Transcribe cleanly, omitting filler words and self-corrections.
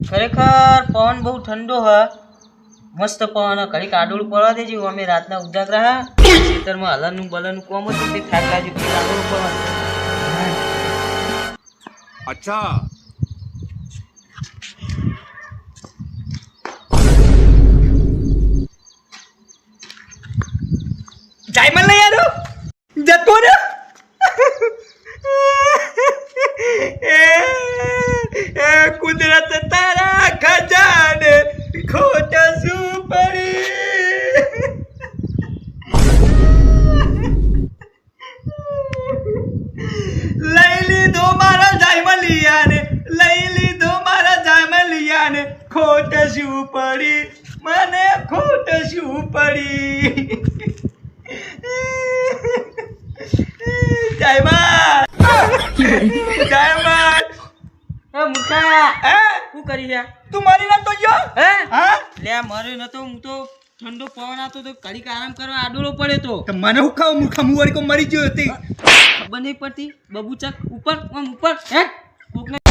ખરેખર પવન બહુ ઠંડો હ મસ્ત પવન ઘડીક આડોળું પડવા દેજો અમે રાતના ઉજાગરા ખેતરમાં હલનનું બલનનું કોમ હતું તે થાક લાગ્યું કે આડોળું પડવાનું અચ્છા જાયમલ નહીં યાર જતો ને કુદરત તારા ખજાને ખોટ શું પડી લઈ લીધો મારા જાયમલિયાને લઈ લીધો મારા જાયમલિયાને ખોટ શું પડી મને ખોટ શું પડી શું કરી રહ્યા તું મારી ના તો જો હે હા લે મારે નતો હું તો ઠંડો પવન આવતો તો ઘડીક આરામ કરવા આડોળો પડે તો મને હું ખાવ મૂર્ખા મુવારી કો મરી ગયો હતી ખબર નહીં પડતી બબુચક ઉપર આમ ઉપર હે કોકને